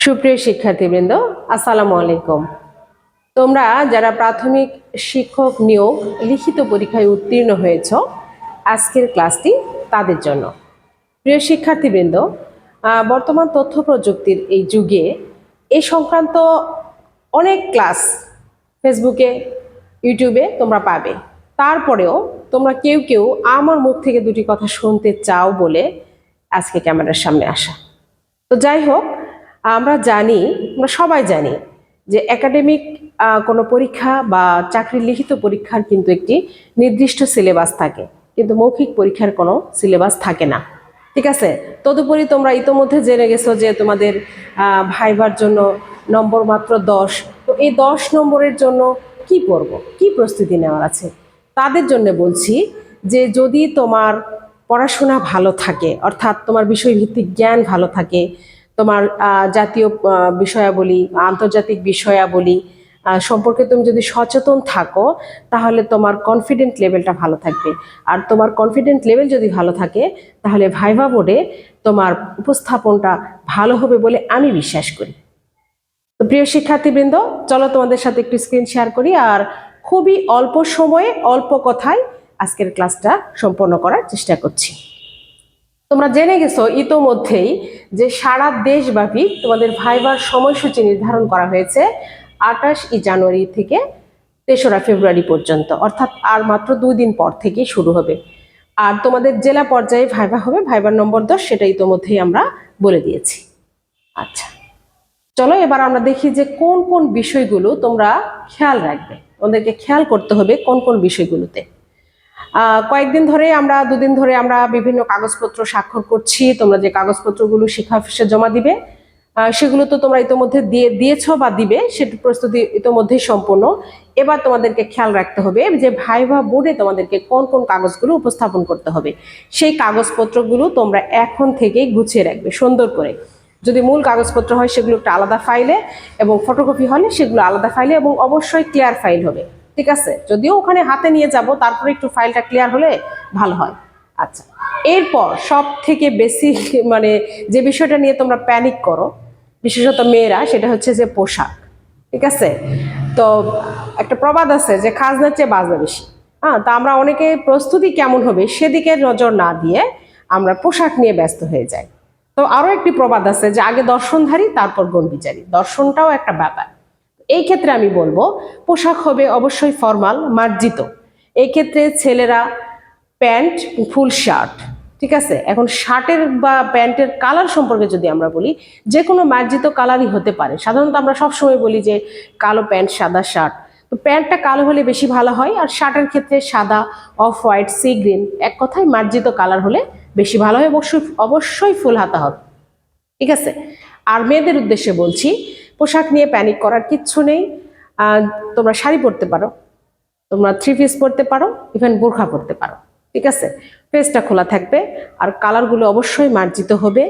সুপ্রিয় শিক্ষার্থীবৃন্দ, আসসালামু আলাইকুম। তোমরা যারা প্রাথমিক শিক্ষক নিয়োগ লিখিত পরীক্ষায় উত্তীর্ণ হয়েছ, আজকের ক্লাসটি তাদের জন্য। প্রিয় শিক্ষার্থীবৃন্দ, বর্তমান তথ্য প্রযুক্তির এই যুগে এই সংক্রান্ত অনেক ক্লাস ফেসবুকে, ইউটিউবে তোমরা পাবে। তারপরেও তোমরা কেউ কেউ আমার মুখ থেকে দুটি কথা শুনতে চাও বলে আজকে ক্যামেরার সামনে আসা। তো যাই হোক, আমরা সবাই জানি যে একাডেমিক কোনো পরীক্ষা বা চাকরির লিখিত পরীক্ষার কিন্তু একটি নির্দিষ্ট সিলেবাস থাকে, কিন্তু মৌখিক পরীক্ষার কোনো সিলেবাস থাকে না। ঠিক আছে, তদুপরি তোমরা ইতোমধ্যে জেনে গেছো যে তোমাদের ভাইবার জন্য নম্বর মাত্র 10। তো এই 10 নম্বরের জন্য কি পড়ব, কি প্রস্তুতি নেওয়ার আছে, তাদের জন্য বলছি যে যদি তোমার পড়াশোনা ভালো থাকে, অর্থাৎ তোমার বিষয়ভিত্তিক জ্ঞান ভালো থাকে, তোমার জাতীয় বিষয়াবলী, আন্তর্জাতিক বিষয়াবলী সম্পর্কে তুমি যদি সচেতন থাকো, তাহলে তোমার কনফিডেন্ট লেভেলটা ভালো থাকবে। আর তোমার কনফিডেন্ট লেভেল যদি ভালো থাকে, তাহলে ভাইভা বোর্ডে তোমার উপস্থাপনটা ভালো হবে বলে আমি বিশ্বাস করি। তো প্রিয় শিক্ষার্থীবৃন্দ, চলো তোমাদের সাথে একটু স্ক্রিন শেয়ার করি, আর খুবই অল্প সময়ে অল্প কথায় আজকের ক্লাসটা সম্পন্ন করার চেষ্টা করছি। তোমরা জেনে গেছো ইতোমধ্যেই যে সারা দেশব্যাপী তোমাদের ভাইবার সময়সূচি নির্ধারণ করা হয়েছে 28 জানুয়ারি থেকে 3রা ফেব্রুয়ারি পর্যন্ত, অর্থাৎ আর মাত্র 2 দিন পর থেকেই শুরু হবে। আর তোমাদের জেলা পর্যায়ে ভাইবা হবে, ভাইবার নম্বর 10, সেটা ইতোমধ্যেই আমরা বলে দিয়েছি। আচ্ছা, চলো এবার আমরা দেখি যে কোন কোন বিষয়গুলো তোমরা খেয়াল রাখবে, তোমাদেরকে খেয়াল করতে হবে কোন কোন বিষয়গুলোতে। কয়েকদিন ধরে আমরা 2 দিন ধরে আমরা বিভিন্ন কাগজপত্র স্বাক্ষর করছি। তোমরা যে কাগজপত্রগুলো শিক্ষা অফিসে জমা দিবে, সেগুলো তো তোমরা ইতোমধ্যে দিয়েছ বা দিবে, সেটা প্রস্তুতি ইতোমধ্যেই সম্পূর্ণ। এবার তোমাদেরকে খেয়াল রাখতে হবে যে ভাইভা বোর্ডে তোমাদেরকে কোন কোন কাগজগুলো উপস্থাপন করতে হবে। সেই কাগজপত্রগুলো তোমরা এখন থেকেই গুছিয়ে রাখবে সুন্দর করে। যদি মূল কাগজপত্র হয় সেগুলো একটা আলাদা ফাইলে, এবং ফটোকপি হলে সেগুলো আলাদা ফাইলে, এবং অবশ্যই ক্লিয়ার ফাইল হবে। ঠিক আছে, যদিও ওখানে হাতে নিয়ে যাব, তারপরে একটু ফাইলটা ক্লিয়ার হলে ভালো হয়। আচ্ছা, এরপর সব থেকে বেশি যে বিষয়টা নিয়ে তোমরা প্যানিক করো, বিশেষত মেয়েরা, সেটা হচ্ছে যে পোশাক। ঠিক আছে, তো একটা প্রবাদ আছে যে খাজনার চেয়ে বাজনা বেশি। তা আমরা অনেকে প্রস্তুতি কেমন হবে সেদিকে নজর না দিয়ে আমরা পোশাক নিয়ে ব্যস্ত হয়ে যাই। তো আরো একটি প্রবাদ আছে যে আগে দর্শনধারী তারপর গণ্ডিচারী, দর্শনটাও একটা ব্যাপার। এই ক্ষেত্রে আমি বলবো পোশাক হবে অবশ্যই ফর্মাল, মার্জিত। এই ক্ষেত্রে ছেলেরা প্যান্ট, ফুল শার্ট। ঠিক আছে, এখন শার্টের বা প্যান্টের কালার সম্পর্কে যদি আমরা বলি, যে কোনো মার্জিত কালারই হতে পারে। সাধারণত আমরা সবসময় বলি যে কালো প্যান্ট, সাদা শার্ট। তো প্যান্টটা কালো হলে বেশি ভালো হয়, আর শার্টের ক্ষেত্রে সাদা, অফ হোয়াইট, সি গ্রিন, এক কথায় মার্জিত কালার হলে বেশি ভালো হয়। অবশ্যই ফুল হাতা হবে। ঠিক আছে, আর মেয়েদের উদ্দেশ্যে বলছি, পোশাক নিয়ে প্যানিক করার কিচ্ছু নেই। তোমরা শাড়ি পরতে পারো, তোমরা 3 পিস পরতে পারো, ইভেন বোরখা পরতে পারো। ঠিক আছে, ফেসটা খোলা থাকবে, আর কালারগুলো অবশ্যই মার্জিত হবে,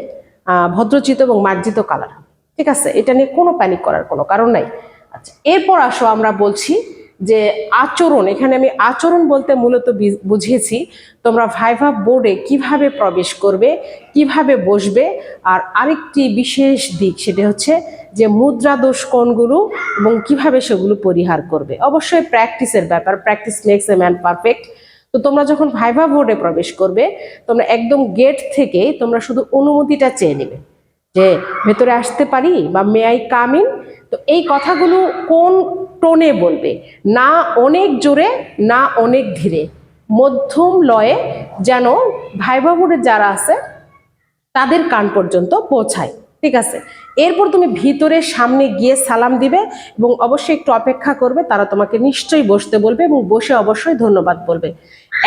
ভদ্রচিত এবং মার্জিত কালার। ঠিক আছে, এটা নিয়ে কোনো প্যানিক করার কোনো কারণ নাই। আচ্ছা, এরপর আসো আমরা বলছি যে আচরণ। এখানে আমি আচরণ বলতে মূলত বুঝিয়েছি তোমরা ভাইভা বোর্ডে কিভাবে প্রবেশ করবে, কিভাবে বসবে। আর আরেকটি বিশেষ দিক, সেটা হচ্ছে যে মুদ্রা দোষ কোনগুলো এবং কিভাবে সেগুলো পরিহার করবে। অবশ্যই প্র্যাকটিসের ব্যাপার, practice makes a man perfect. তো তোমরা যখন ভাইভা বোর্ডে প্রবেশ করবে, তোমরা একদম গেট থেকে তোমরা শুধু অনুমতিটা চেয়ে নেবে যে ভেতরে আসতে পারি বা মে আই কাম ইন। তো এই কথাগুলো কোন টোনে বলবে, না অনেক জোরে না অনেক ধীরে, মধ্যম লয়ে, যেন ভাইভা বোর্ডে যারা আছে তাদের কান পর্যন্ত পৌঁছায়। ঠিক আছে, এরপর তুমি ভিতরে সামনে গিয়ে সালাম দিবে, এবং অবশ্যই একটু অপেক্ষা করবে, তারা তোমাকে নিশ্চয়ই বসতে বলবে, এবং বসে অবশ্যই ধন্যবাদ বলবে।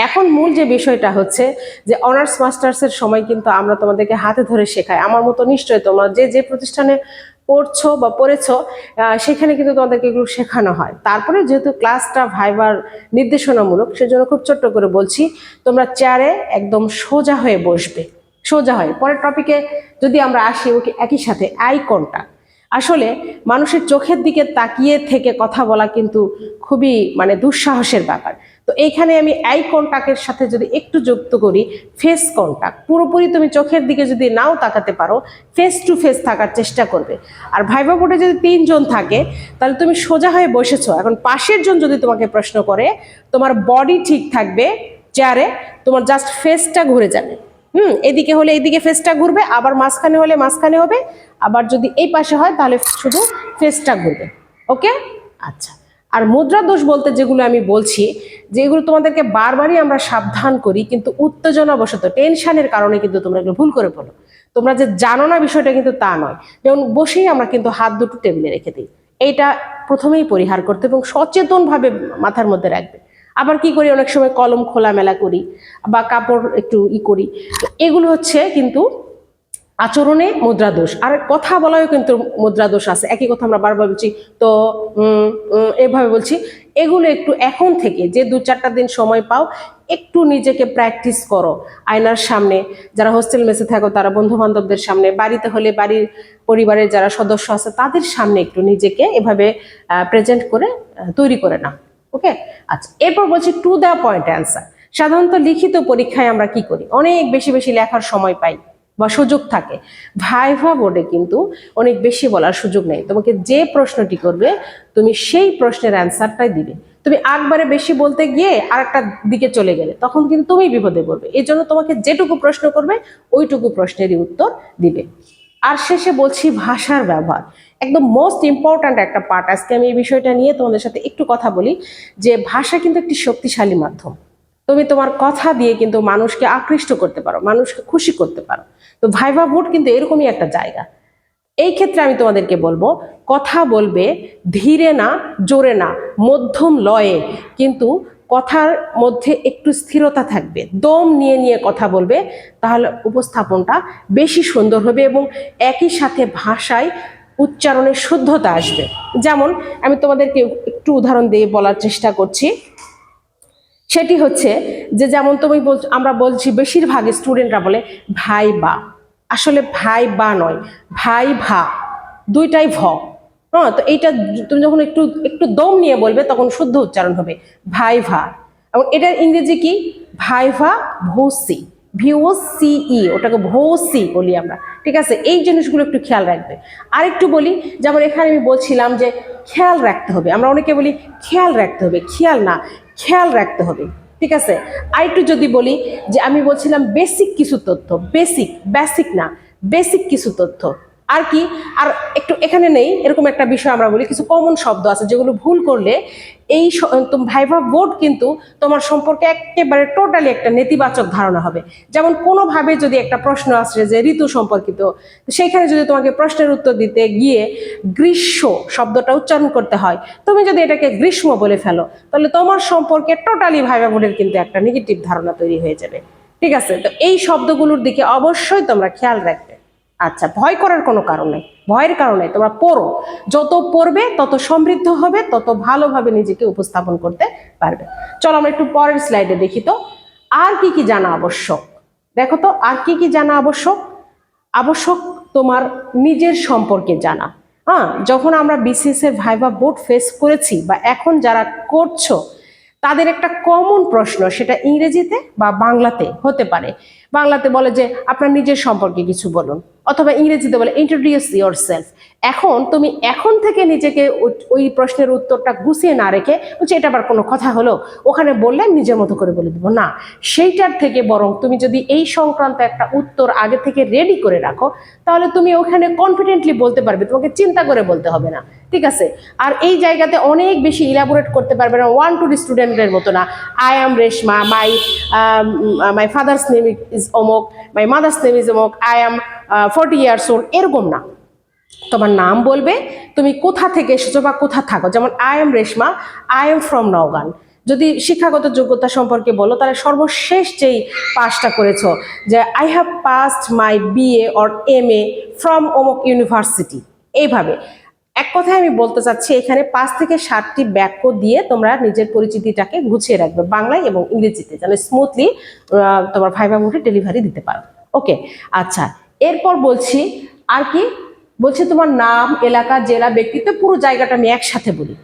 এখন মূল যে বিষয়টা হচ্ছে যে অনার্স মাস্টার্সের সময় কিন্তু আমরা তোমাদেরকে হাতে ধরে শেখাই। আমার মতো নিশ্চয়ই তোমরা যে প্রতিষ্ঠানে পড়ছো বা পড়েছো, সেখানে কিন্তু তোমাদেরকে এগুলো শেখানো হয়। তারপরে যেহেতু ক্লাসটা ভাইবার নির্দেশনামূলক, সেজন্য খুব ছোট্ট করে বলছি, তোমরা চেয়ারে একদম সোজা হয়ে বসবে, সোজা হয়। পরের টপিকে যদি আমরা আসি, ওকে একই সাথে আই কন্টাক্ট। আসলে মানুষের চোখের দিকে তাকিয়ে থেকে কথা বলা কিন্তু খুবই মানে দুঃসাহসের ব্যাপার। তো এইখানে আমি আই কন্টাক্টের সাথে যদি একটু যুক্ত করি ফেস কন্টাক্ট, পুরোপুরি তুমি চোখের দিকে যদি নাও তাকাতে পারো, ফেস টু ফেস থাকার চেষ্টা করবে। আর ভাইভা বোর্ডে যদি 3 জন থাকে তাহলে তুমি সোজা হয়ে বসেছো, এখন পাশের জন যদি তোমাকে প্রশ্ন করে তোমার বডি ঠিক থাকবে চেয়ারে, তোমার জাস্ট ফেসটা ঘুরে যাবে। এদিকে হলে এইদিকে ফেসটা ঘুরবে, আবার মাঝখানে হলে মাঝখানে হবে, আবার যদি এই পাশে হয় তাহলে শুধু ফেসটা ঘুরবে। ওকে, আচ্ছা। আর মুদ্রা দোষ বলতে যেগুলো আমি বলছি, যেগুলো তোমাদেরকে বারবারই আমরা সাবধান করি, কিন্তু উত্তেজনাবশত টেনশনের কারণে কিন্তু তোমরা এগুলো ভুল করে ফেলো। তোমরা যে জানো না বিষয়টা কিন্তু তা নয়। যেমন বসেই আমরা কিন্তু হাত দুটো টেবিলে রেখে দিই, এইটা প্রথমেই পরিহার করতে এবং সচেতনভাবে মাথার মধ্যে রাখবে। আবার কি করি, অনেক সময় কলম খোলামেলা করি বা কাপড় একটু করি, তো এগুলো হচ্ছে কিন্তু আচরণে মুদ্রা দোষ। আর কথা বলাও কিন্তু মুদ্রা দোষ আছে, একই কথা আমরা বারবার বলছি তো এভাবে বলছি। এগুলো একটু এখন থেকে যে 2-4টা দিন সময় পাও, একটু নিজেকে প্র্যাকটিস করো আয়নার সামনে। যারা হোস্টেল মেসে থাকো তারা বন্ধু বান্ধবদের সামনে, বাড়িতে হলে বাড়ির পরিবারের যারা সদস্য আছে তাদের সামনে একটু নিজেকে এভাবে প্রেজেন্ট করে তৈরি করে নাও। ওকে, আচ্ছা। এরপর বলছি টু দ্য পয়েন্ট অ্যান্সার। সাধারণত লিখিত পরীক্ষায় আমরা কি করি, অনেক বেশি বেশি লেখার সময় পাই বা সুযোগ থাকে। ভাইভা বোর্ডে কিন্তু অনেক বেশি বলার সুযোগ নেই। তোমাকে যে প্রশ্নটি করবে তুমি সেই প্রশ্নের অ্যান্সারটাই দিবে। তুমি একবারে বেশি বলতে গিয়ে আর একটা দিকে চলে গেলে তখন কিন্তু তুমি বিপদে পড়বে। এই জন্য তোমাকে যেটুকু প্রশ্ন করবে ওইটুকু প্রশ্নেরই উত্তর দিবে। আর শেষে বলছি ভাষার ব্যবহার, একদম মোস্ট ইম্পর্ট্যান্ট একটা পার্ট। আজকে আমি এই বিষয়টা নিয়ে তোমাদের সাথে একটু কথা বলি যে ভাষা কিন্তু একটি শক্তিশালী মাধ্যম। তুমি তোমার কথা দিয়ে কিন্তু মানুষকে আকৃষ্ট করতে পারো, মানুষকে খুশি করতে পারো। তো ভাইভা বোর্ড কিন্তু এরকমই একটা জায়গা। এই ক্ষেত্রে আমি তোমাদেরকে বলবো, কথা বলবে ধীরে না, জোরে না, মধ্যম লয়ে, কিন্তু কথার মধ্যে একটু স্থিরতা থাকবে, দম নিয়ে নিয়ে কথা বলবে, তাহলে উপস্থাপনটা বেশি সুন্দর হবে এবং একই সাথে ভাষায় উচ্চারণের শুদ্ধতা আসবে। যেমন আমি তোমাদেরকে একটু উদাহরণ দিয়ে বলার চেষ্টা করছি। সেটি হচ্ছে যে যেমন তুমি আমরা বলছি, বেশিরভাগ স্টুডেন্টরা বলে ভাই বা, আসলে ভাই বা নয়, ভাই ভা, দুইটাই ভ। হ্যাঁ, তো এইটা তুমি যখন একটু একটু দম নিয়ে বলবে তখন শুদ্ধ উচ্চারণ হবে ভাই ভা। এবং এটার ইংরেজি কি, ভাইভা ভোসি, ভিওসিই, ওটাকে ভোসি বলি আমরা। ঠিক আছে, এই জিনিসগুলো একটু খেয়াল রাখবে। আর একটু বলি, যেমন এখানে আমি বলছিলাম যে খেয়াল রাখতে হবে, আমরা অনেকে বলি খেয়াল রাখতে হবে, খেয়াল না, খেয়াল রাখতে হবে। ঠিক আছে, আর একটু যদি বলি যে আমি বলছিলাম বেসিক কিছু তথ্য, বেসিক, বেসিক না, বেসিক কিছু তথ্য। আর কি, আর একটু এখানে নেই এরকম একটা বিষয় আমরা বলি, কিছু কমন শব্দ আছে যেগুলো ভুল করলে এই ভাইভা বোর্ড কিন্তু তোমার সম্পর্কে একেবারে টোটালি একটা নেতিবাচক ধারণা হবে। যেমন কোনোভাবে যদি একটা প্রশ্ন আসে যে ঋতু সম্পর্কিত, সেখানে যদি তোমাকে প্রশ্নের উত্তর দিতে গিয়ে গ্রীষ্ম শব্দটা উচ্চারণ করতে হয়, তুমি যদি এটাকে গ্রীষ্ম বলে ফেলো তাহলে তোমার সম্পর্কে টোটালি ভাইভা বোর্ডের কিন্তু একটা নেগেটিভ ধারণা তৈরি হয়ে যাবে। ঠিক আছে, তো এই শব্দগুলোর দিকে অবশ্যই তোমরা খেয়াল রাখবে। আচ্ছা, ভয় করার কোনো কারণ নেই, ভয়ের কারণে তোমরা পড়ো, যত পড়বে তত সমৃদ্ধ হবে, তত ভালোভাবে নিজেকে উপস্থাপন করতে পারবে। চলো আমরা একটু পরের স্লাইডে দেখি তো আর কি কি জানা আবশ্যক। দেখো তো আর কি কি জানা আবশ্যক। আবশ্যক তোমার নিজের সম্পর্কে জানা। হ্যাঁ, যখন আমরা বিসিএস এর ভাইভা বোর্ড ফেস করেছি বা এখন যারা করছো তাদের একটা কমন প্রশ্ন, সেটা ইংরেজিতে বা বাংলাতে হতে পারে। বাংলাতে বলে যে আপনার নিজের সম্পর্কে কিছু বলুন, অথবা ইংরেজিতে বলে ইন্ট্রোডিউস ইয়োরসেলফ। এখন তুমি এখন থেকে নিজেকে ওই প্রশ্নের উত্তরটা গুছিয়ে না রেখে বলছে এটা আবার কোনো কথা হলো, ওখানে বললে নিজের মতো করে বলে দেবো না, সেইটার থেকে বরং তুমি যদি এই সংক্রান্ত একটা উত্তর আগে থেকে রেডি করে রাখো তাহলে তুমি ওখানে কনফিডেন্টলি বলতে পারবে, তোমাকে চিন্তা করে বলতে হবে না। ঠিক আছে, আর এই জায়গাতে অনেক বেশি ইলাবোরেট করতে পারবে না, 1-2 স্টুডেন্টের মতো না। I am Reshma, my father's name is অমুক, মাই মাদার্স নেম ইজ অমুক, আই এম 40 ইয়ার্স ওল্ড, এরকম না। তোমার নাম বলবে, তুমি কোথা থেকে এসেছো বা কোথা থাকো। যেমন I am Reshma, I am from Naogaon. যদি শিক্ষাগত যোগ্যতা সম্পর্কে বলো তাহলে সর্বশেষ যেই পাসটা করেছো, যে I have passed my BA or MA from অমুক ইউনিভার্সিটি। এইভাবে এক কথায় আমি বলতে চাচ্ছি এখানে 5 থেকে 7টি বাক্য দিয়ে তোমরা নিজের পরিচিতিটাকে গুছিয়ে রাখবে বাংলায় এবং ইংরেজিতে, যেন স্মুথলি তোমার ভাইভা বোর্ডে ডেলিভারি দিতে পারো। ওকে, আচ্ছা। এরপর বলছি আর কি, বলছে তোমার নাম, এলাকা, জেলা, ব্যক্তিত্ব, পুরো জায়গাটা আমি একসাথে বলি।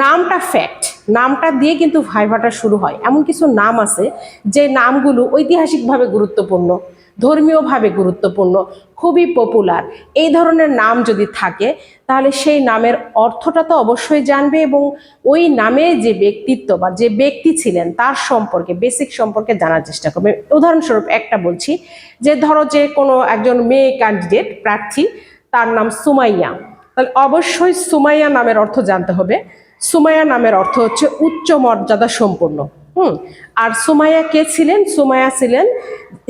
নামটা ফ্যাক্ট, নামটা দিয়ে কিন্তু ভাইভাটা শুরু হয়। এমন কিছু নাম আছে যে নামগুলো ঐতিহাসিকভাবে গুরুত্বপূর্ণ, ধর্মীয়ভাবে গুরুত্বপূর্ণ, খুবই পপুলার। এই ধরনের নাম যদি থাকে তাহলে সেই নামের অর্থটা তো অবশ্যই জানবে, এবং ওই নামে যে ব্যক্তিত্ব বা যে ব্যক্তি ছিলেন তার সম্পর্কে, বেসিক সম্পর্কে জানার চেষ্টা করবে। উদাহরণস্বরূপ একটা বলছি, যে ধরো যে কোনো একজন মেয়ে ক্যান্ডিডেট প্রার্থী, তার নাম সুমাইয়া, তাহলে অবশ্যই সুমাইয়া নামের অর্থ জানতে হবে। সুমাইয়া নামের অর্থ হচ্ছে উচ্চ মর্যাদা সম্পন্ন। আর সুমাইয়া কে ছিলেন? সুমাইয়া ছিলেন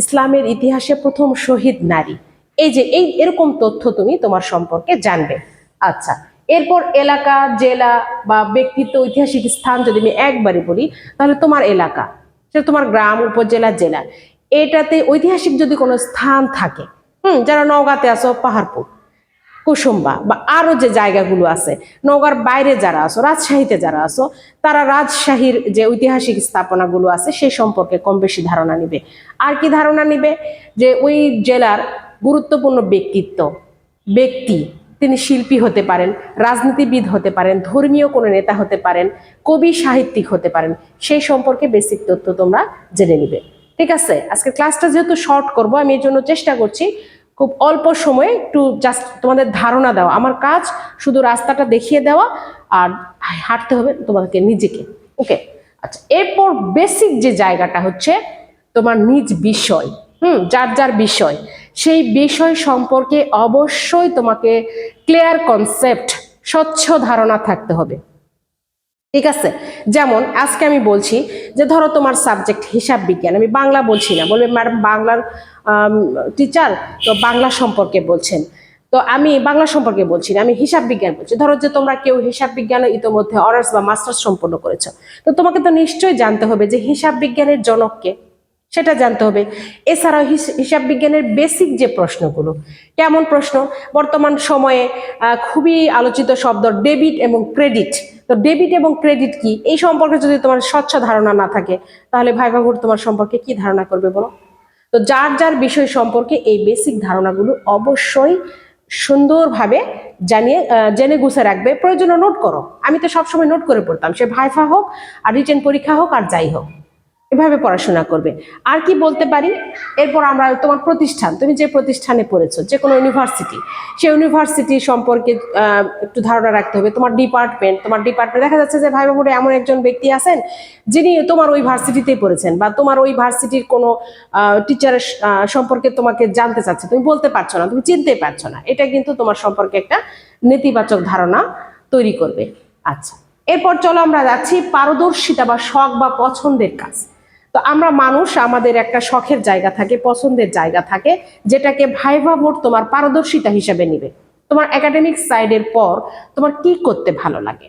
ইসলামের ইতিহাসে প্রথম শহীদ নারী। এই যে এরকম তথ্য তুমি তোমার সম্পর্কে জানবে। আচ্ছা, এরপর এলাকা, জেলা বা ব্যক্তিত্ব, ঐতিহাসিক স্থান যদি আমি একবারে বলি, তাহলে তোমার এলাকা, সেটা তোমার গ্রাম, উপজেলা, জেলা, এটাতে ঐতিহাসিক যদি কোনো স্থান থাকে, যারা নওগাঁতে আছো, পাহাড়পুর, কুসুম্বা বা আরো যে জায়গাগুলো আছে, নওগাঁর বাইরে যারা আছো, রাজশাহীতে যারা আছো, তারা রাজশাহীর যে ঐতিহাসিক স্থাপনাগুলো আছে সেই সম্পর্কে কম বেশি ধারণা নিবে। আর কি ধারণা নিবে? যে ওই জেলার গুরুত্বপূর্ণ ব্যক্তি, তিনি শিল্পী হতে পারেন, রাজনীতিবিদ হতে পারেন, ধর্মীয় কোনো নেতা হতে পারেন, কবি সাহিত্যিক হতে পারেন, সেই সম্পর্কে বেসিক তথ্য তোমরা জেনে নিবে। ঠিক আছে, আজকে ক্লাসটা যেহেতু শর্ট করব, আমি এই জন্য চেষ্টা করছি খুব অল্প সময়ে একটু জাস্ট তোমাদের ধারণা দেওয়া। আমার কাজ শুধু রাস্তাটা দেখিয়ে দেওয়া, আর হাঁটতে হবে তোমাদেরকে নিজেকে। ওকে, আচ্ছা, এরপর বেসিক যে জায়গাটা হচ্ছে তোমার নিজ বিষয়, যার যার বিষয়, সেই বিষয় সম্পর্কে অবশ্যই তোমাকে ক্লিয়ার কনসেপ্ট, স্বচ্ছ ধারণা থাকতে হবে। ঠিক আছে, যেমন আজকে আমি বলছি যে ধরো তোমার সাবজেক্ট হিসাব বিজ্ঞান, আমি বাংলা বলছি না, বলবে ম্যাডাম বাংলার টিচার তো বাংলা সম্পর্কে বলছেন, তো আমি বাংলা সম্পর্কে বলছি না, আমি হিসাব বিজ্ঞান বলছি। ধরো যে তোমরা কেউ হিসাব বিজ্ঞানে ইতোমধ্যে অনার্স বা মাস্টার্স সম্পন্ন করেছো, তো তোমাকে তো নিশ্চয়ই জানতে হবে যে হিসাব বিজ্ঞানের জনককে, সেটা জানতে হবে। এছাড়াও হিসাব বিজ্ঞানের বেসিক যে প্রশ্নগুলো, কেমন প্রশ্ন, বর্তমান সময়ে খুবই আলোচিত শব্দ ডেবিট এবং ক্রেডিট, তো ডেবিট এবং ক্রেডিট কি, এই সম্পর্কে যদি তোমার স্বচ্ছ ধারণা না থাকে, তাহলে ভাইভা বোর্ড তোমার সম্পর্কে কি ধারণা করবে বলো? তো যার যার বিষয় সম্পর্কে এই বেসিক ধারণাগুলো অবশ্যই সুন্দরভাবে জেনে গুছে রাখবে। প্রয়োজনে নোট করো, আমি তো সবসময় নোট করে পড়তাম, সে ভাইভা হোক আর রিটেন পরীক্ষা হোক আর যাই হোক, এভাবে পড়াশোনা করবে। আর কি বলতে পারি, এরপর আমরা তোমার প্রতিষ্ঠান, তুমি যে প্রতিষ্ঠানে পড়েছো, যে কোনো ইউনিভার্সিটি, সেই ইউনিভার্সিটি সম্পর্কে একটু ধারণা রাখতে হবে। তোমার ডিপার্টমেন্ট দেখা যাচ্ছে যে ভাইভা বোর্ডে এমন একজন ব্যক্তি আছেন যিনি তোমার ওই ভার্সিটিতেই পড়েছেন, বা তোমার ওই ভার্সিটির কোনো টিচারের সম্পর্কে তোমাকে জানতে চাচ্ছে, তুমি বলতে পারছো না, তুমি চিনতে পারছো না, এটা কিন্তু তোমার সম্পর্কে একটা নেতিবাচক ধারণা তৈরি করবে। আচ্ছা, এরপর চলো আমরা যাচ্ছি পারদর্শিতা বা শখ বা পছন্দের কাজ। তো আমরা মানুষ, আমাদের একটা শখের জায়গা থাকে, পছন্দের জায়গা থাকে, যেটাকে ভাইভা বোর্ড তোমার পারদর্শিতা হিসেবে নিবে। তোমার একাডেমিক সাইডের পর তোমার কি করতে ভালো লাগে?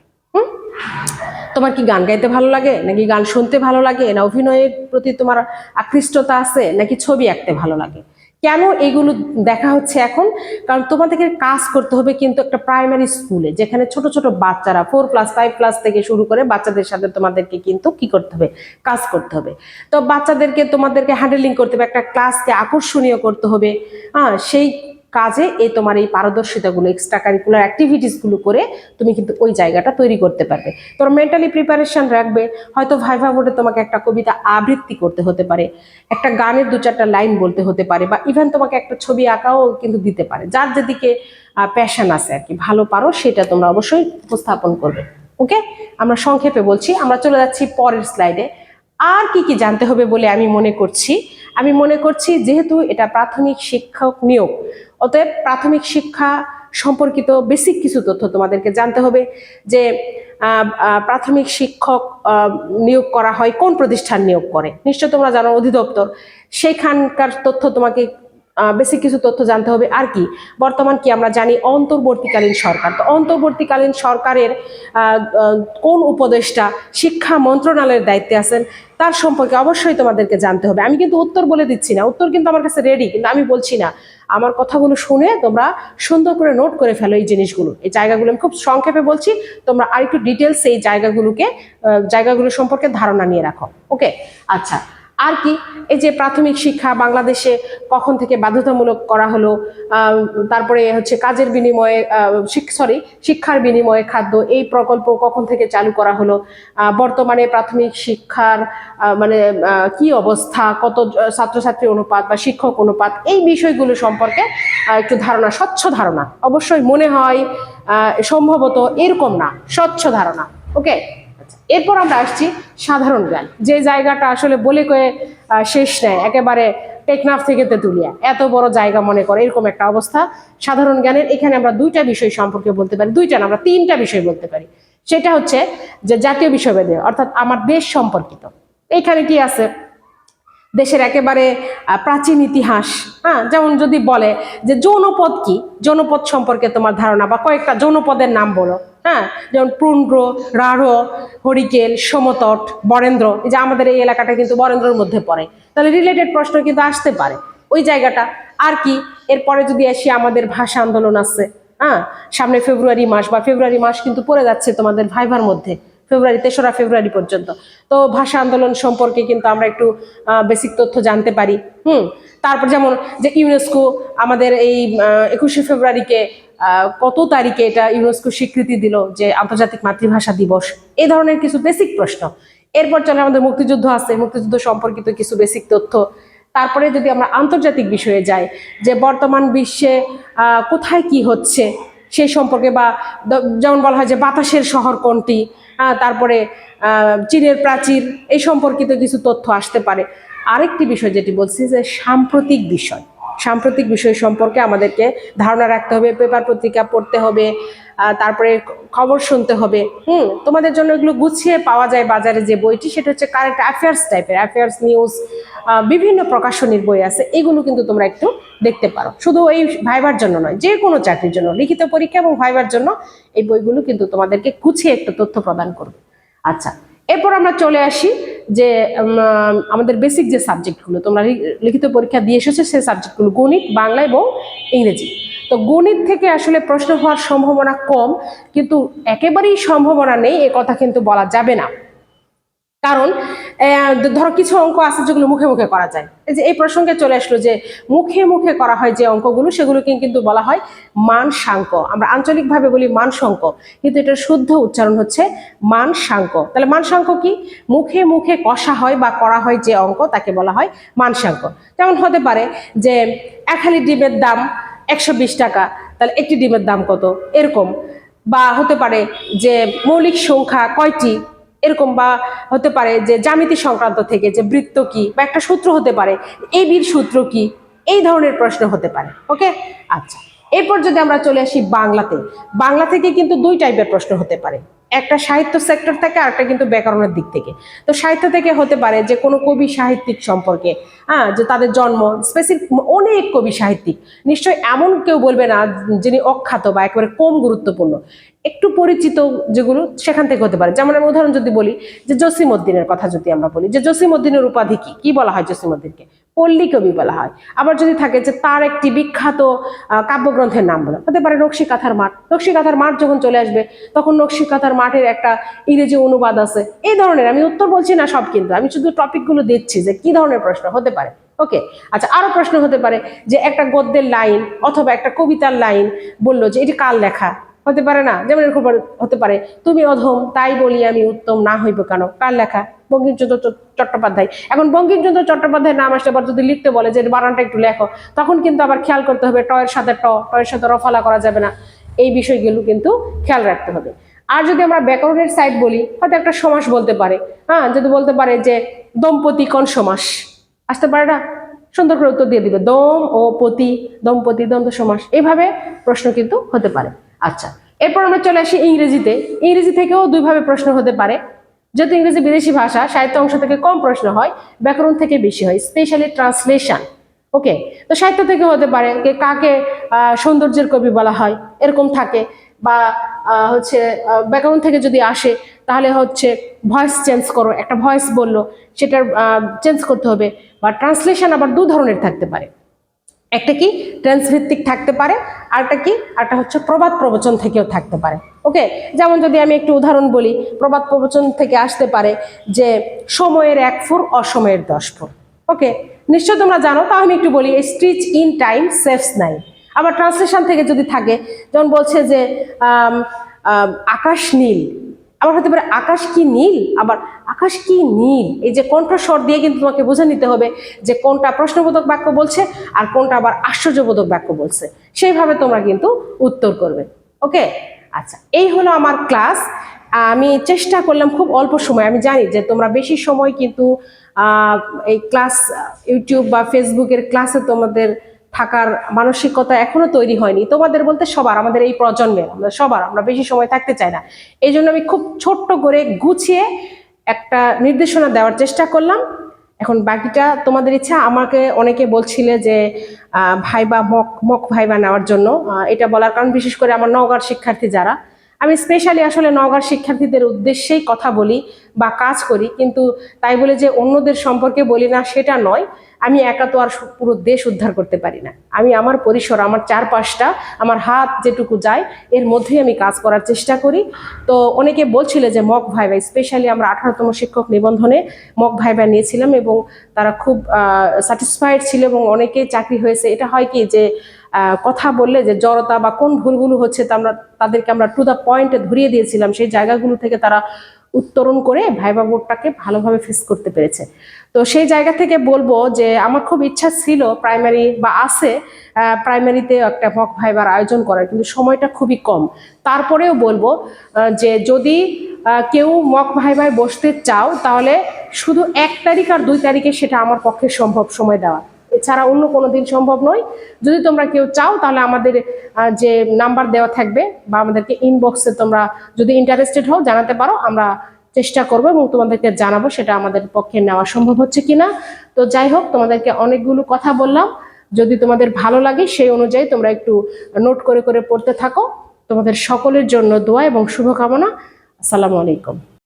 তোমার কি গান গাইতে ভালো লাগে, নাকি গান শুনতে ভালো লাগে, না অভিনয়ের প্রতি তোমার আকৃষ্টতা আছে, নাকি ছবি আঁকতে ভালো লাগে? কেন এগুলো দেখা হচ্ছে এখন? কারণ তোমাদেরকে কাজ করতে হবে কিন্তু একটা প্রাইমারি স্কুলে, যেখানে ছোট ছোট বাচ্চারা 4 ক্লাস 5 ক্লাস থেকে শুরু করে বাচ্চাদের সাথে তোমাদেরকে কিন্তু কি করতে হবে, কাজ করতে হবে। তো বাচ্চাদেরকে তোমাদেরকে হ্যান্ডেলিং করতে হবে, একটা ক্লাসকে আকর্ষণীয় করতে হবে। সেই কাজে তোমার এই পারদর্শিতাগুলো, এক্সট্রা কারিকুলার অ্যাক্টিভিটিসগুলো করে তুমি কিন্তু ওই জায়গাটা তৈরি করতে পারবে। তোমার মেন্টালি প্রিপারেশন রাখবে, হয়তো ভাইভা বোর্ডে তোমাকে একটা কবিতা আবৃত্তি করতে হতে পারে, একটা গানের 2-4টা লাইন বলতে হতে পারে, বা ইভেন তোমাকে একটা ছবি আঁকাও কিন্তু দিতে পারে। যার যেদিকে প্যাশন আছে আর কি, ভালো পারো, সেটা তোমরা অবশ্যই উপস্থাপন করবে। ওকে, আমরা সংক্ষেপে বলছি, আমরা চলে যাচ্ছি পরের স্লাইডে। আর কি কি জানতে হবে বলে আমি মনে করছি যেহেতু এটা প্রাথমিক শিক্ষক নিয়োগ, অতএব প্রাথমিক শিক্ষা সম্পর্কিত বেসিক কিছু তথ্য তোমাদেরকে জানতে হবে। যে প্রাথমিক শিক্ষক নিয়োগ করা হয় কোন প্রতিষ্ঠান নিয়োগ করে, নিশ্চয় তোমরা জানো, অধিদপ্তর, সেখানকার তথ্য তোমাকে বেসিক কিছু তথ্য জানতে হবে। আর কি, বর্তমান কি আমরা জানি অন্তর্বর্তীকালীন সরকার, তো অন্তর্বর্তীকালীন সরকারের কোন উপদেষ্টা শিক্ষা মন্ত্রণালয়ের দায়িত্বে আছেন তার সম্পর্কে অবশ্যই তোমাদেরকে জানতে হবে। আমি কিন্তু উত্তর বলে দিচ্ছি না, উত্তর কিন্তু আমার কাছে রেডি, কিন্তু আমি বলছি না। আমার কথাগুলো শুনে তোমরা সুন্দর করে নোট করে ফেলো এই জিনিসগুলো, এই জায়গাগুলো আমি খুব সংক্ষেপে বলছি, তোমরা আরেকটু ডিটেলস এই জায়গাগুলো সম্পর্কে ধারণা নিয়ে রাখো। ওকে, আচ্ছা, আর কি, এই যে প্রাথমিক শিক্ষা বাংলাদেশে কখন থেকে বাধ্যতামূলক করা হলো, তারপরে হচ্ছে কাজের বিনিময়ে শিক্ষার বিনিময়ে খাদ্য, এই প্রকল্প কখন থেকে চালু করা হলো, বর্তমানে প্রাথমিক শিক্ষার মানে কি অবস্থা, কত ছাত্রছাত্রী অনুপাত বা শিক্ষক অনুপাত, এই বিষয়গুলো সম্পর্কে একটু ধারণা, স্বচ্ছ ধারণা, অবশ্যই মনে হয় সম্ভবত এরকম না, স্বচ্ছ ধারণা। ওকে, এরপর আমরা আসছি সাধারণ জ্ঞান, যে জায়গাটা আসলে বলে কয়ে শেষ নেয়, একেবারে টেকনাফ থেকে তেঁতুলিয়া এত বড় জায়গা মনে করে, এরকম একটা অবস্থা সাধারণ জ্ঞানের। এখানে আমরা দুইটা বিষয় সম্পর্কে বলতে পারি, দুইটা না, আমরা তিনটা বিষয় বলতে পারি। সেটা হচ্ছে যে জাতীয় বিষয়ভেদে, অর্থাৎ আমার দেশ সম্পর্কিত। এইখানে কি আছে, দেশের একেবারে প্রাচীন ইতিহাস, হ্যাঁ, যেমন যদি বলে যে জনপদ কি, জনপদ সম্পর্কে তোমার ধারণা, বা কয়েকটা জনপদের নাম বলো, হ্যাঁ, যেমন পুন্ড্র, রাঢ়, হরিকেল, সমতট, বরেন্দ্র, এই যে আমাদের এই এলাকাটা কিন্তু বরেন্দ্রের মধ্যে পড়ে, তাহলে রিলেটেড প্রশ্ন কিন্তু আসতে পারে ওই জায়গাটা। আর কি, এরপরে যদি আসি, আমাদের ভাষা আন্দোলন আছে, হ্যাঁ, সামনে ফেব্রুয়ারি মাস, বা ফেব্রুয়ারি মাস কিন্তু পড়ে যাচ্ছে তোমাদের ভাইভার মধ্যে, ফেব্রুয়ারি 3রা ফেব্রুয়ারি পর্যন্ত। তো ভাষা আন্দোলন সম্পর্কে কিন্তু আমরা একটু বেসিক তথ্য জানতে পারি। তারপর যেমন যে ইউনেস্কো আমাদের এই 21শে ফেব্রুয়ারিকে কত তারিখে এটা ইউনেস্কো স্বীকৃতি দিল যে আন্তর্জাতিক মাতৃভাষা দিবস, এই ধরনের কিছু বেসিক প্রশ্ন। এরপর চলে আমাদের মুক্তিযুদ্ধ আছে, মুক্তিযুদ্ধ সম্পর্কিত কিছু বেসিক তথ্য। তারপরে যদি আমরা আন্তর্জাতিক বিষয়ে যাই, যে বর্তমান বিশ্বে কোথায় কি হচ্ছে সেই সম্পর্কে, বা যেমন বলা হয় যে বাতাসের শহর কোনটি, তারপরে চীনের প্রাচীর, এই সম্পর্কিত কিছু তথ্য আসতে পারে। আরেকটি বিষয় যেটি বলছি যে সাম্প্রতিক বিষয়, সাম্প্রতিক বিষয় সম্পর্কে আমাদেরকে ধারণা রাখতে হবে, পেপার পত্রিকা পড়তে হবে, তারপরে খবর শুনতে হবে। তোমাদের জন্য এগুলো গুছিয়ে পাওয়া যায় বাজারে, যে বইটি সেটা হচ্ছে কারেন্ট অ্যাফেয়ার্স টাইপের, অ্যাফেয়ার্স নিউজ, বিভিন্ন প্রকাশনীর বই আছে, এগুলো কিন্তু তোমরা একটু দেখতে পারো। শুধু এই ভাইবার জন্য নয়, যে কোনো চাকরির জন্য, লিখিত পরীক্ষা এবং ভাইবার জন্য এই বইগুলো কিন্তু তোমাদেরকে গুছিয়ে একটা তথ্য প্রদান করবে। আচ্ছা, এরপর আমরা চলে আসি যে আমাদের বেসিক যে সাবজেক্টগুলো তোমরা লিখিত পরীক্ষা দিয়ে এসেছো, সেই সাবজেক্টগুলো গণিত, বাংলা এবং ইংরেজি। তো গণিত থেকে আসলে প্রশ্ন হওয়ার সম্ভাবনা কম, কিন্তু একেবারেই সম্ভাবনা নেই এ কথা কিন্তু বলা যাবে না। কারণ ধরো কিছু অঙ্ক আছে যেগুলো মুখে মুখে করা যায়, এই যে এই প্রসঙ্গে চলে আসলো যে মুখে মুখে করা হয় যে অঙ্কগুলো, সেগুলোকে কিন্তু বলা হয় মানসাঙ্ক। আমরা আঞ্চলিকভাবে বলি মানসঙ্ক, কিন্তু এটার শুদ্ধ উচ্চারণ হচ্ছে মানসাঙ্ক। তাহলে মানসাঙ্ক কি, মুখে মুখে কষা হয় বা করা হয় যে অঙ্ক, তাকে বলা হয় মানসাঙ্ক। যেমন হতে পারে যে 1 হালি ডিমের দাম 120 টাকা, তাহলে একটি ডিমের দাম কত, এরকম। বা হতে পারে যে মৌলিক সংখ্যা কয়টি, এরকম। বা হতে পারে যে জ্যামিতি সংক্রান্ত থেকে যে বৃত্ত কি, বা একটা সূত্র হতে পারে এবির সূত্র কি, এই ধরনের প্রশ্ন হতে পারে। ওকে, আচ্ছা, এরপর যদি আমরা চলে আসি বাংলাতে, বাংলা থেকে কিন্তু 2 টাইপের প্রশ্ন হতে পারে, একটা সাহিত্য সেক্টর থেকে, আরেকটা কিন্তু ব্যাকরণের দিক থেকে। তো সাহিত্য থেকে হতে পারে যে কোনো কবি সাহিত্যিক সম্পর্কে, যে তাদের জন্ম, স্পেসিফিক অনেক কবি সাহিত্যিক, নিশ্চয়ই এমন কেউ বলবে না যিনি অখ্যাত বা একেবারে কম গুরুত্বপূর্ণ, একটু পরিচিত যেগুলো সেখান থেকে হতে পারে। যেমন আমি উদাহরণ যদি বলি যে জসিমউদ্দিনের কথা যদি আমরা বলি, যে জসিমউদ্দিনের উপাধি কি বলা হয়, জসিমউদ্দিনকে পল্লী কবি বলা হয়। আবার যদি থাকে যে তার একটি বিখ্যাত কাব্যগ্রন্থের নাম বলা, হতে পারে নকশিকাঁথার মাঠ। নকশিকাঁথার মাঠ যখন চলে আসবে তখন নকশিকাঁথার মাঠের একটা ইংরেজি অনুবাদ আছে। এই ধরনের, আমি উত্তর বলছি না সব, কিন্তু আমি শুধু টপিকগুলো দিচ্ছি যে কি ধরনের প্রশ্ন হতে পারে। ওকে, আচ্ছা, আরো প্রশ্ন হতে পারে যে একটা গদ্যের লাইন অথবা একটা কবিতার লাইন বললো যে এটি কার লেখা, হতে পারে না? যেমন এরকম হতে পারে, তুমি অধম তাই বলি আমি উত্তম না হইব কেন, কার লেখা? বঙ্কিমচন্দ্র চট্টোপাধ্যায়। এখন বঙ্কিমচন্দ্র চট্টোপাধ্যায়ের নাম আসলে আবার যদি লিখতে বলে যে বানানটা একটু লেখো, তখন কিন্তু আবার খেয়াল করতে হবে ট এর সাথে রফালা করা যাবে না, এই বিষয়গুলো কিন্তু খেয়াল রাখতে হবে। আর যদি আমরা ব্যাকরণের সাইড বলি, হয়তো একটা সমাস বলতে পারে, যদি বলতে পারে যে দম্পতি কোন সমাস, আসতে পারে না? সুন্দর করে উত্তর দিয়ে দিবে দম ও পতি, দম্পতি দ্বন্দ্ব সমাস, এইভাবে প্রশ্ন কিন্তু হতে পারে। আচ্ছা, এরপর আমরা চলে আসি ইংরেজিতে। ইংরেজি থেকেও 2 ভাবে প্রশ্ন হতে পারে, যেহেতু ইংরেজি বিদেশি ভাষা, সাহিত্য অংশ থেকে কম প্রশ্ন হয়, ব্যাকরণ থেকে বেশি হয়, স্পেশালি ট্রান্সলেশন। ওকে, তো সাহিত্য থেকে হতে পারে যে কাকে সৌন্দর্যের কবি বলা হয়, এরকম থাকে। বা হচ্ছে ব্যাকরণ থেকে যদি আসে তাহলে হচ্ছে ভয়েস চেঞ্জ করো, একটা ভয়েস বললো সেটার চেঞ্জ করতে হবে। বা ট্রান্সলেশন আবার 2 ধরনের থাকতে পারে, একটা কি টেন্স ভিত্তিক থাকতে পারে, আরটা কি, আরটা হচ্ছে প্রবাদ প্রবচন থেকেও থাকতে পারে। ওকে, যেমন যদি আমি একটু উদাহরণ বলি, প্রবাদ প্রবচন থেকে আসতে পারে যে সময়ের 1 ফুর অসময়ের 10 ফুর। ওকে, নিশ্চয় তোমরা জানো, তাও আমি একটু বলি, স্টিচ ইন টাইম সেভস নাই। আবার ট্রান্সলেশন থেকে যদি থাকে, যেমন বলছে যে আকাশ নীল, আবার হতে পারে আকাশ কি নীল, আবার আকাশ কি নীল। এই যে কণ্ঠস্বর দিয়ে কিন্তু তোমাকে বুঝে নিতে হবে যে কোনটা প্রশ্নবোধক বাক্য বলছে আর কোনটা আবার আশ্চর্যবোধক বাক্য বলছে, সেইভাবে তোমরা কিন্তু উত্তর করবে। ওকে, আচ্ছা, এই হলো আমার ক্লাস। আমি চেষ্টা করলাম খুব অল্প সময়, আমি জানি যে তোমরা বেশি সময় কিন্তু এই ক্লাস ইউটিউব বা ফেসবুকের ক্লাসে তোমাদের থাকার মানসিকতা এখনো তৈরি হয়নি, তোমাদের বলতে সবার, আমাদের এই প্রজন্মের আমরা সবার, আমরা বেশি সময় থাকতে চাই না। এই জন্য আমি খুব ছোট্ট করে গুছিয়ে একটা নির্দেশনা দেওয়ার চেষ্টা করলাম। এখন বাকিটা তোমাদের ইচ্ছা। আমাকে অনেকে বলছিলে যে ভাইবা মক ভাইবা নেওয়ার জন্য, এটা বলার কারণ বিশেষ করে আমার নওগাঁর শিক্ষার্থী যারা, আমি স্পেশালি আসলে নওগাঁর শিক্ষার্থীদের উদ্দেশ্যেই কথা বলি বা কাজ করি, কিন্তু তাই বলে যে অন্যদের সম্পর্কে বলি না সেটা নয়। আমি একা তো আর পুরো দেশ উদ্ধার করতে পারি না। আমি আমার পরিসর, আমার চারপাশটা, আমার হাত যেটুকু যায় এর মধ্যেই আমি কাজ করার চেষ্টা করি। তো অনেকে বলছিল যে মক ভাইবা, স্পেশালি আমরা 18তম শিক্ষক নিবন্ধনে মক ভাইবা নিয়েছিলাম এবং তারা খুব স্যাটিসফাইড ছিল এবং অনেকেই চাকরি হয়েছে। এটা হয় কি যে কথা বললে যে জড়তা বা কোন ভুলগুলো হচ্ছে তা তাদেরকে আমরা টু দ্য পয়েন্টে ধরিয়ে দিয়েছিলাম, সেই জায়গাগুলো থেকে তারা উত্তরণ করে ভাইবা বোর্ডটাকে ভালোভাবে ফেস করতে পেরেছে। তো সেই জায়গা থেকে বলবো যে আমার খুব ইচ্ছা ছিল প্রাইমারি বা আছে প্রাইমারিতে একটা মক ভাইবার আয়োজন করার, কিন্তু সময়টা খুবই কম। তারপরেও বলবো যে যদি কেউ মক ভাইবায় বসতে চাও তাহলে শুধু 1 তারিখ আর 2 তারিখে সেটা আমার পক্ষে সম্ভব সময় দেওয়া, এছাড়া অন্য কোনো দিন সম্ভব নয়। যদি তোমরা কেউ চাও তাহলে আমাদের যে নাম্বার দেওয়া থাকবে বা আমাদেরকে ইনবক্সে তোমরা যদি ইন্টারেস্টেড হও জানাতে পারো, আমরা চেষ্টা করবো এবং তোমাদেরকে জানাবো সেটা আমাদের পক্ষে নেওয়া সম্ভব হচ্ছে কিনা। তো যাই হোক, তোমাদেরকে অনেকগুলো কথা বললাম, যদি তোমাদের ভালো লাগে সেই অনুযায়ী তোমরা একটু নোট করে করে পড়তে থাকো। তোমাদের সকলের জন্য দোয়া এবং শুভকামনা। আসসালামু আলাইকুম।